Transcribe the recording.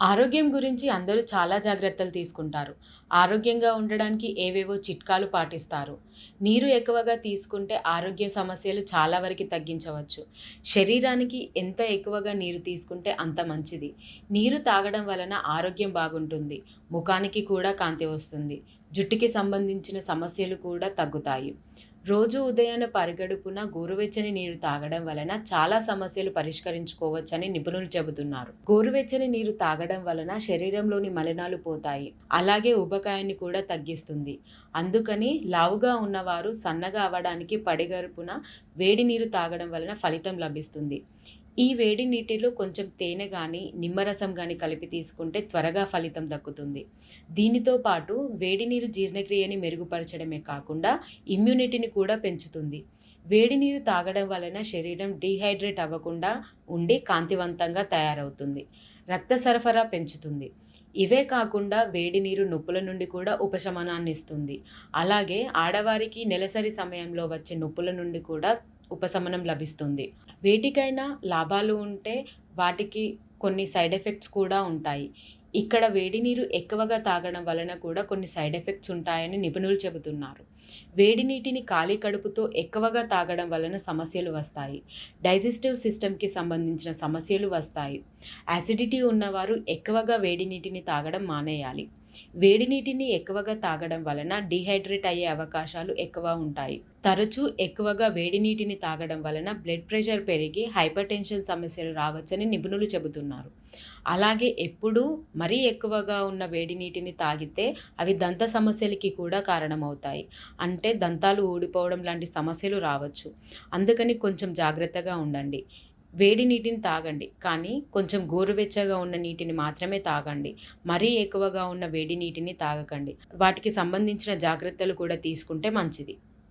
ఆరోగ్యం గురించి అందరూ చాలా జాగ్రత్తలు తీసుకుంటారు. ఆరోగ్యంగా ఉండడానికి ఏవేవో చిట్కాలు పాటిస్తారు. నీరు ఎక్కువగా తీసుకుంటే ఆరోగ్య సమస్యలు చాలా వరకి తగ్గించవచ్చు. శరీరానికి ఎంత ఎక్కువగా నీరు తీసుకుంటే అంత మంచిది. నీరు తాగడం వలన ఆరోగ్యం బాగుంటుంది. ముఖానికి కూడా కాంతి వస్తుంది. జుట్టుకి సంబంధించిన సమస్యలు కూడా తగ్గుతాయి. రోజు ఉదయాన పరిగడుపున గోరువెచ్చని నీరు తాగడం వలన చాలా సమస్యలు పరిష్కరించుకోవచ్చని నిపుణులు చెబుతున్నారు. గోరువెచ్చని నీరు తాగడం వలన శరీరంలోని మలినాలు పోతాయి. అలాగే ఊబకాయాన్ని కూడా తగ్గిస్తుంది. అందుకని లావుగా ఉన్నవారు సన్నగా అవ్వడానికి పడిగడుపున వేడి నీరు తాగడం వలన ఫలితం లభిస్తుంది. ఈ వేడి నీటిలో కొంచెం తేనె గానీ, నిమ్మరసం గానీ కలిపి తీసుకుంటే త్వరగా ఫలితం దక్కుతుంది. దీనితో పాటు వేడి నీరు జీర్ణక్రియని మెరుగుపరచడమే కాకుండా ఇమ్యూనిటీని కూడా పెంచుతుంది. వేడి నీరు తాగడం వలన శరీరం డీహైడ్రేట్ అవ్వకుండా ఉండి కాంతివంతంగా తయారవుతుంది. రక్త సరఫరా పెంచుతుంది. ఇవే కాకుండా వేడి నీరు నొప్పుల నుండి కూడా ఉపశమనాన్నిస్తుంది. అలాగే ఆడవారికి నెలసరి సమయంలో వచ్చే నొప్పుల నుండి కూడా ఉపశమనం లభిస్తుంది. వేటికైనా లాభాలు ఉంటే వాటికి కొన్ని సైడ్ ఎఫెక్ట్స్ కూడా ఉంటాయి. ఇక్కడ వేడి నీరు ఎక్కువగా తాగడం వలన కూడా కొన్ని సైడ్ ఎఫెక్ట్స్ ఉంటాయని నిపుణులు చెబుతున్నారు. వేడి నీటిని ఖాళీ కడుపుతో ఎక్కువగా తాగడం వలన సమస్యలు వస్తాయి. డైజెస్టివ్ సిస్టమ్‌కి సంబంధించిన సమస్యలు వస్తాయి. యాసిడిటీ ఉన్నవారు ఎక్కువగా వేడి నీటిని తాగడం మానేయాలి. వేడి నీటిని ఎక్కువగా తాగడం వలన డీహైడ్రేట్ అయ్యే అవకాశాలు ఎక్కువ ఉంటాయి. తరచూ ఎక్కువగా వేడి నీటిని తాగడం వలన బ్లడ్ ప్రెషర్ పెరిగి హైపర్‌టెన్షన్ సమస్యలు రావచ్చని నిపుణులు చెబుతున్నారు. అలాగే ఎప్పుడూ మరీ ఎక్కువగా ఉన్న వేడి నీటిని తాగితే అవి దంత సమస్యలకి కూడా కారణమవుతాయి. అంటే దంతాలు ఊడిపోవడం లాంటి సమస్యలు రావచ్చు. అందుకని కొంచెం జాగ్రత్తగా ఉండండి. వేడి నీటిని తాగండి. కానీ కొంచెం గోరువెచ్చగా ఉన్న నీటిని మాత్రమే తాగండి. మరీ ఎక్కువగా ఉన్న వేడి నీటిని తాగకండి. వాటికి సంబంధించిన జాగ్రత్తలు కూడా తీసుకుంటే మంచిది.